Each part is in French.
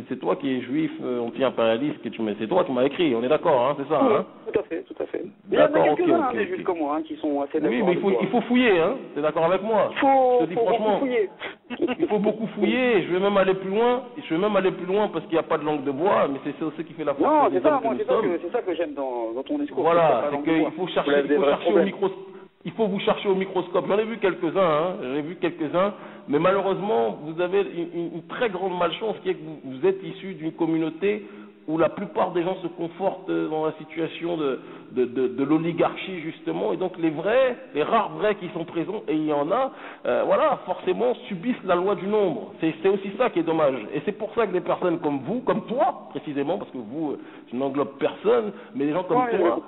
c'est toi qui es juif anti-impérialiste que tu mets. C'est toi qui m'as écrit, on est d'accord, hein, c'est ça, Oui, hein? tout à fait, tout à fait. Il y en a quelques-uns, des juifs comme moi, qui sont assez d'accord. Oui, mais il faut fouiller, hein. T'es d'accord avec moi? Je te dis franchement, fouiller. il faut beaucoup fouiller. Je vais même aller plus loin. Parce qu'il n'y a pas de langue de bois, mais c'est ce qui fait la force. Non, des c'est ça, hommes moi, que nous sommes. c'est ça que j'aime dans ton discours. Voilà, c'est qu'il faut chercher au microscope. Il faut vous chercher au microscope. J'en ai vu quelques-uns, mais malheureusement, vous avez une très grande malchance qui est que vous êtes issu d'une communauté où la plupart des gens se confortent dans la situation de l'oligarchie, justement, et donc les rares vrais qui sont présents, et il y en a, voilà, forcément subissent la loi du nombre. C'est aussi ça qui est dommage. Et c'est pour ça que des personnes comme vous, comme toi, précisément, parce que vous, je n'englobe personne, mais des gens comme toi,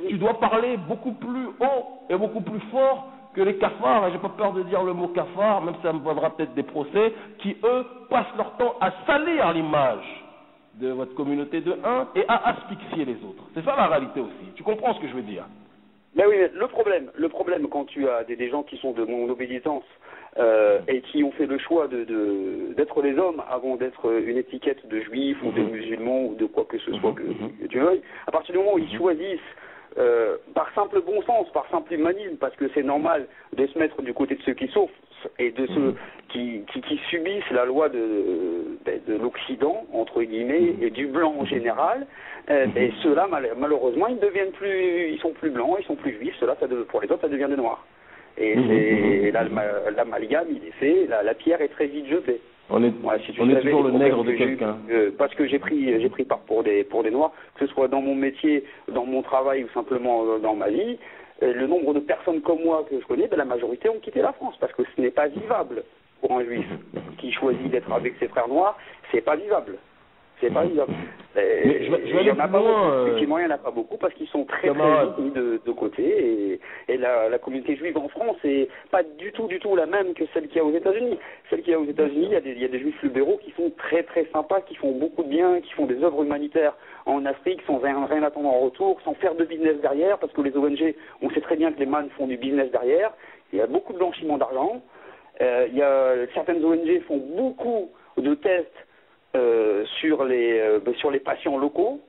tu dois parler beaucoup plus haut et beaucoup plus fort que les cafards, et j'ai pas peur de dire le mot cafard, même si ça me vaudra peut-être des procès, qui eux passent leur temps à salir l'image de votre communauté de un et à asphyxier les autres. C'est ça la réalité aussi. Tu comprends ce que je veux dire? Mais oui, le problème quand tu as des gens qui sont de mon obéissance et qui ont fait le choix d'être les hommes avant d'être une étiquette de juifs ou de musulmans ou de quoi que ce soit que tu veuilles, à partir du moment où ils choisissent par simple bon sens, par simple humanisme, parce que c'est normal de se mettre du côté de ceux qui souffrent et de ceux qui subissent la loi de l'Occident, entre guillemets, et du blanc en général, et ceux-là, malheureusement, ils sont plus blancs, ils sont plus juifs, ceux-là, pour les autres, ça devient des noirs. Et l'amalgame, il est fait, la pierre est très vite jetée. On est toujours le nègre de quelqu'un. Parce que j'ai pris part pour des noirs, que ce soit dans mon métier, dans mon travail ou simplement dans ma vie. Le nombre de personnes comme moi que je connais, la majorité ont quitté la France parce que ce n'est pas vivable pour un juif qui choisit d'être avec ses frères noirs. C'est pas vivable. C'est pas vivable. Il y en a pas beaucoup. Effectivement, il y en a pas beaucoup parce qu'ils sont très vite mis de côté. Et la communauté juive en France est pas du tout la même que celle qu'il y a aux États-Unis. Celle qu'il y a aux États-Unis, il y a des juifs libéraux qui sont très très sympas, qui font beaucoup de bien, qui font des œuvres humanitaires en Afrique sans rien attendre en retour, sans faire de business derrière, parce que les ONG, on sait très bien que les man font du business derrière. Il y a beaucoup de blanchiment d'argent. Certaines ONG font beaucoup de tests sur les patients locaux,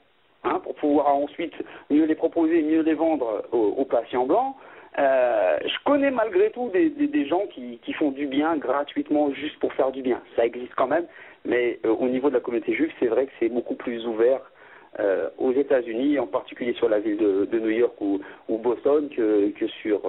pour pouvoir ensuite mieux les proposer, mieux les vendre aux patients blancs. Je connais malgré tout des gens qui font du bien gratuitement juste pour faire du bien. Ça existe quand même, mais au niveau de la communauté juive, c'est vrai que c'est beaucoup plus ouvert aux États-Unis, en particulier sur la ville de New York ou Boston, que sur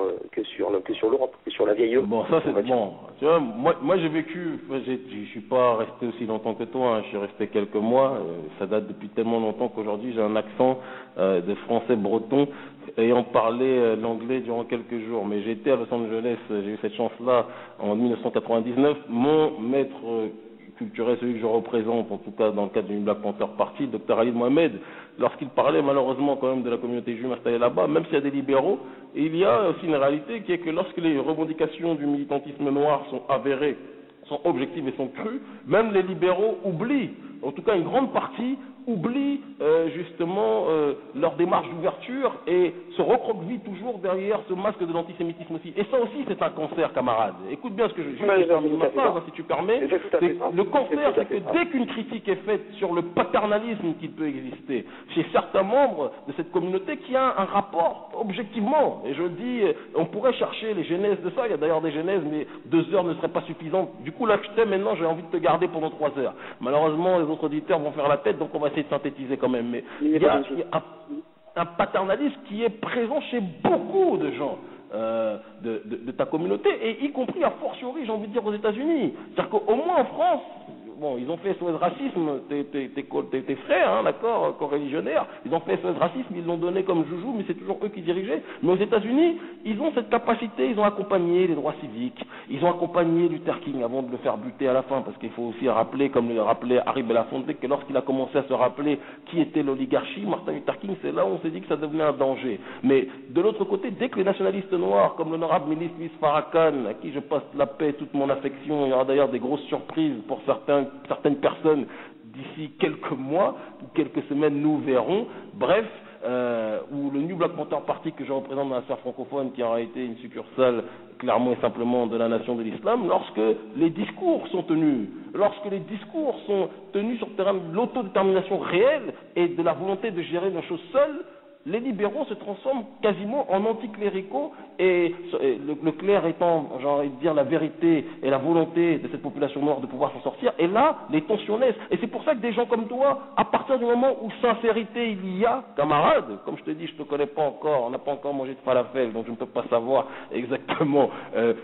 l'Europe, que sur la vieille Europe. Bon, ça c'est bon. Tu vois, moi j'ai vécu, je suis pas resté aussi longtemps que toi, je suis resté quelques mois. Ça date depuis tellement longtemps qu'aujourd'hui j'ai un accent de français breton, ayant parlé l'anglais durant quelques jours. Mais j'ai été à Los Angeles, j'ai eu cette chance-là en 1999. Mon maître culturel, celui que je représente, en tout cas dans le cadre d'une Black Panther Party, Dr Ali Mohamed, lorsqu'il parlait malheureusement quand même de la communauté juive installée là-bas, même s'il y a des libéraux, il y a aussi une réalité qui est que lorsque les revendications du militantisme noir sont avérées, sont objectives et sont crues, même les libéraux oublient, en tout cas une grande partie, oublient justement leur démarche d'ouverture et se recroquevillent toujours derrière ce masque de l'antisémitisme aussi. Et ça aussi c'est un cancer, camarade. Écoute bien ce que je termine ma phrase, si tu permets. Le cancer, c'est que dès qu'une critique est faite sur le paternalisme qui peut exister chez certains membres de cette communauté qui a un rapport objectivement, et je dis, on pourrait chercher les genèses de ça, il y a d'ailleurs des genèses, mais 2 heures ne seraient pas suffisantes. Du coup là je t'aime maintenant, j'ai envie de te garder pendant 3 heures. Malheureusement les autres auditeurs vont faire la tête, donc on va essayer de synthétiser quand même, mais il y a un paternalisme qui est présent chez beaucoup de gens de ta communauté, et y compris a fortiori, j'ai envie de dire, aux États-Unis. C'est-à-dire qu'au moins en France, bon, ils ont fait SOS Racisme, tes frères, d'accord, co-religionnaires, ils ont fait SOS Racisme, ils l'ont donné comme joujou, mais c'est toujours eux qui dirigeaient. Mais aux États-Unis, ils ont cette capacité, ils ont accompagné les droits civiques, ils ont accompagné Luther King avant de le faire buter à la fin, parce qu'il faut aussi rappeler, comme le rappelait Harry Belafonte, que lorsqu'il a commencé à se rappeler qui était l'oligarchie, Martin Luther King, c'est là où on s'est dit que ça devenait un danger. Mais de l'autre côté, dès que les nationalistes noirs, comme l'honorable ministre Louis Farrakhan, à qui je passe la paix et toute mon affection, il y aura d'ailleurs des grosses surprises pour certaines personnes d'ici quelques mois ou quelques semaines, nous verrons. Bref, ou le New Black Panther Party que je représente dans la sphère francophone, qui aura été une succursale clairement et simplement de la nation de l'islam, lorsque les discours sont tenus, sur le terrain de l'autodétermination réelle et de la volonté de gérer nos choses seules, les libéraux se transforment quasiment en anticléricaux et le clair étant, j'ai envie de dire, la vérité et la volonté de cette population noire de pouvoir s'en sortir, et là, les tensions naissent. Et c'est pour ça que des gens comme toi, à partir du moment où sincérité il y a, camarade, comme je te dis, je te connais pas encore, on n'a pas encore mangé de falafel, donc je ne peux pas savoir exactement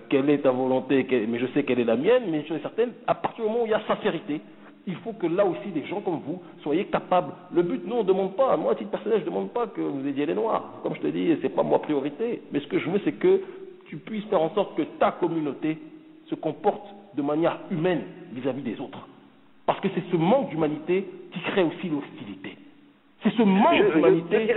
quelle est ta volonté, mais je sais quelle est la mienne, mais je suis certaine, à partir du moment où il y a sincérité, il faut que là aussi, des gens comme vous soyez capables. Le but, nous, on ne demande pas, moi, à titre personnel, je ne demande pas que vous aidiez les Noirs. Comme je te dis, ce n'est pas moi priorité. Mais ce que je veux, c'est que tu puisses faire en sorte que ta communauté se comporte de manière humaine vis-à-vis des autres. Parce que c'est ce manque d'humanité qui crée aussi l'hostilité. C'est ce manque d'humanité.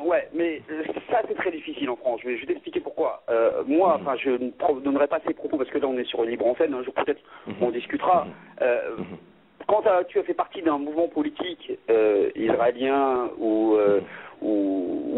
Ouais, mais ça, c'est très difficile en France. Je vais t'expliquer pourquoi. Moi, je ne donnerai pas ces propos parce que là, on est sur une libre antenne. Un jour, peut-être, on discutera. Quand tu as fait partie d'un mouvement politique israélien ou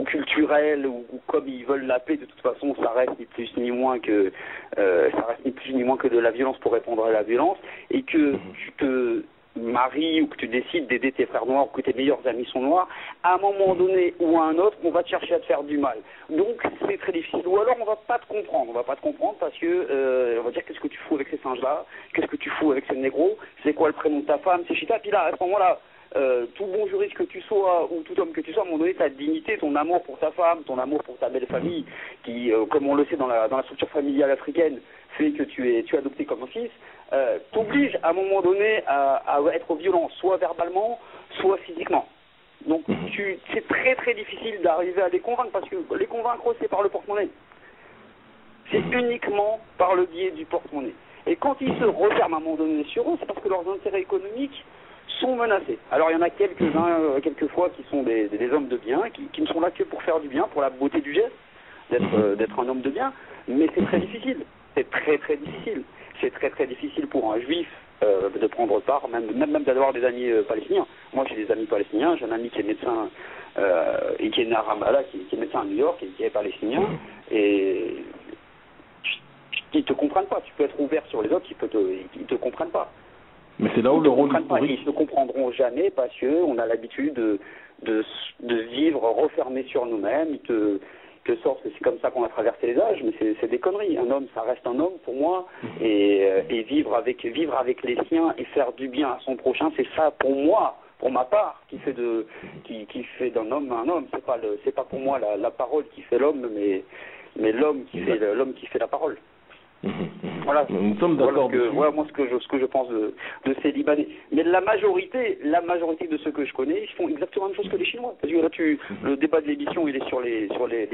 culturel ou comme ils veulent l'appeler, de toute façon, ça reste ni plus ni moins que de la violence pour répondre à la violence, et que tu te maries ou que tu décides d'aider tes frères noirs ou que tes meilleurs amis sont noirs, à un moment donné ou à un autre, on va te chercher à te faire du mal. Donc c'est très difficile. Ou alors on va pas te comprendre. On va pas te comprendre parce que on va dire qu'est-ce que tu fous avec ces singes-là, qu'est-ce que tu fous avec ces négros, c'est quoi le prénom de ta femme, c'est chita. Puis là, à ce moment-là, tout bon juriste que tu sois ou tout homme que tu sois, à un moment donné, ta dignité, ton amour pour ta femme, ton amour pour ta belle famille, qui, comme on le sait dans la structure familiale africaine, fait que tu es adopté comme un fils, t'oblige à un moment donné à être violent, soit verbalement, soit physiquement. Donc c'est très très difficile d'arriver à les convaincre, parce que les convaincre, c'est par le porte-monnaie. C'est uniquement par le biais du porte-monnaie. Et quand ils se referment à un moment donné sur eux, c'est parce que leurs intérêts économiques sont menacés. Alors il y en a quelques-uns, quelquefois, qui sont des hommes de bien, qui ne sont là que pour faire du bien, pour la beauté du geste, d'être un homme de bien, mais c'est très difficile. C'est très très difficile. C'est très très difficile pour un juif de prendre part, même d'avoir des amis palestiniens. Moi j'ai des amis palestiniens, j'ai un ami qui est médecin et qui est né à Ramallah, qui est médecin à New York et qui est palestinien, et ils te comprennent pas. Tu peux être ouvert sur les autres, ils te comprennent pas. Mais c'est là où le rôle historique... Ils ne comprendront jamais parce qu'on a l'habitude de vivre refermé sur nous-mêmes. Que sorte que c'est comme ça qu'on a traversé les âges, mais c'est des conneries. Un homme, ça reste un homme pour moi, et vivre avec les siens et faire du bien à son prochain, c'est ça pour moi, pour ma part, qui fait d'un homme un homme. C'est pas pour moi la parole qui fait l'homme, mais l'homme qui fait la parole. Voilà, nous sommes d'accord. Voilà moi ce que je pense de ces Libanais. Mais la majorité de ceux que je connais, ils font exactement la même chose que les Chinois. Parce que là, le débat de l'émission, il est sur les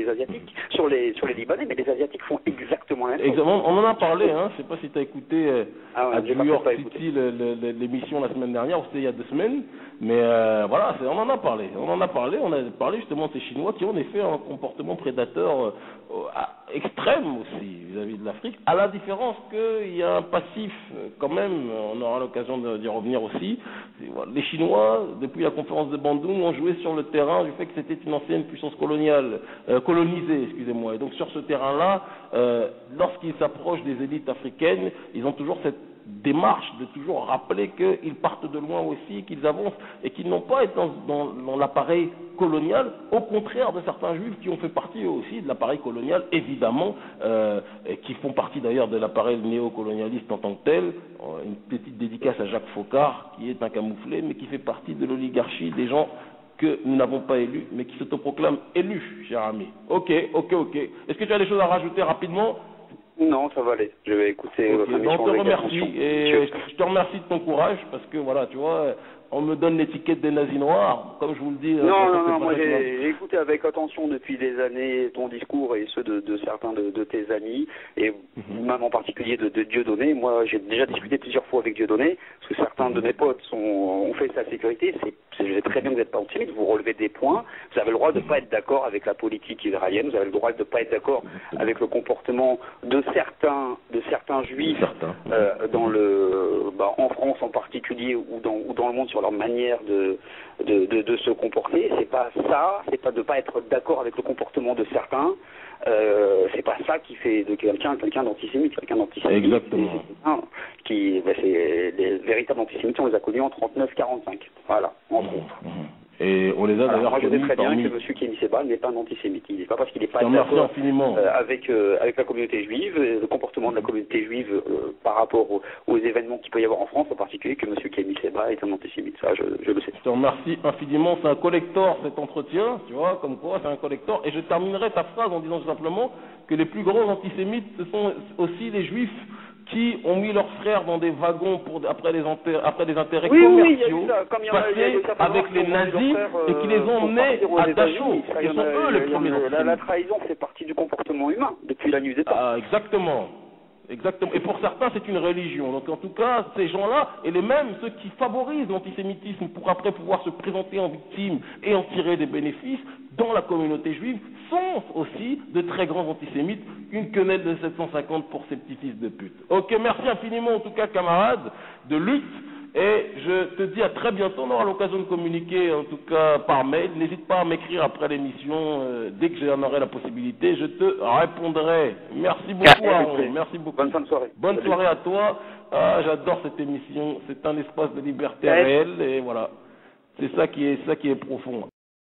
Asiatiques, sur les Libanais, mais les Asiatiques font exactement la même chose. Exactement. On en a parlé, hein. Je sais pas si tu as écouté à New York City l'émission la semaine dernière, ou c'était il y a 2 semaines. Mais voilà, on en a parlé. On a parlé justement de ces Chinois qui ont en effet un comportement prédateur extrême aussi vis-à-vis de l'Afrique, à la différence qu'il y a un passif quand même, on aura l'occasion d'y revenir aussi. Les Chinois, depuis la conférence de Bandung, ont joué sur le terrain du fait que c'était une ancienne puissance colonisée, excusez-moi. Et donc sur ce terrain-là, lorsqu'ils s'approchent des élites africaines, ils ont toujours cette démarche de toujours rappeler qu'ils partent de loin aussi, qu'ils avancent et qu'ils n'ont pas été dans l'appareil colonial, au contraire de certains juifs qui ont fait partie eux aussi de l'appareil colonial, évidemment, et qui font partie d'ailleurs de l'appareil néocolonialiste en tant que tel. Une petite dédicace à Jacques Faucard, qui est un camouflé, mais qui fait partie de l'oligarchie des gens que nous n'avons pas élus, mais qui s'autoproclament élus, cher ami. Ok. Est-ce que tu as des choses à rajouter rapidement ? Non, ça va aller. Je vais écouter votre émission. On te remercie et je te remercie de ton courage parce que voilà, tu vois, on me donne l'étiquette des nazis noirs, comme je vous le dis. Non, moi j'ai écouté avec attention depuis des années ton discours et ceux de certains de tes amis, et même en particulier de Dieudonné. Moi j'ai déjà discuté plusieurs fois avec Dieudonné, parce que certains de mes potes ont fait sa sécurité. C'est Je sais très bien que vous n'êtes pas antisémite, vous relevez des points, vous avez le droit de ne pas être d'accord avec la politique israélienne, vous avez le droit de ne pas être d'accord avec le comportement de certains juifs en France en particulier ou dans le monde sur leur manière de se comporter. C'est pas ça, c'est pas de ne pas être d'accord avec le comportement de certains. C'est pas ça qui fait de quelqu'un d'antisémite. Quelqu'un d'antisémite, exactement. C'est les véritables antisémites, on les a connus en 39-45. Voilà, entre autres. Et on les a d'ailleurs connus. Moi, je sais très bien parmi... que M. Kémy Séba n'est pas un antisémite. Il n'est pas parce qu'il n'est pas d'accord avec la communauté juive, le comportement de la communauté juive par rapport aux événements qu'il peut y avoir en France, en particulier, que M. Kémy Séba est un antisémite. Ça, je le sais. Je te remercie infiniment. C'est un collector, cet entretien, tu vois, comme quoi, c'est un collector. Et je terminerai ta phrase en disant tout simplement que les plus grands antisémites, ce sont aussi les juifs qui ont mis leurs frères dans des wagons après des intérêts commerciaux, passés avec les nazis et qui les ont emmenés à Dachau. Ils sont eux les premiers antisémites. La trahison fait partie du comportement humain depuis la nuit des temps. Ah, exactement. Exactement. Et pour certains, c'est une religion. Donc, en tout cas, ces gens-là, et les mêmes, ceux qui favorisent l'antisémitisme pour après pouvoir se présenter en victime et en tirer des bénéfices dans la communauté juive, sont aussi de très grands antisémites, une quenelle de 750 pour ces petits fils de pute. Ok, merci infiniment, en tout cas, camarades de lutte. Et je te dis à très bientôt. On aura l'occasion de communiquer, en tout cas par mail. N'hésite pas à m'écrire après l'émission. Dès que j'en aurai la possibilité, je te répondrai. Merci beaucoup, Aaron. Merci beaucoup. Bonne fin de soirée. Bonne soirée à toi. Ah, j'adore cette émission. C'est un espace de liberté réelle. Et voilà. C'est ça qui est profond.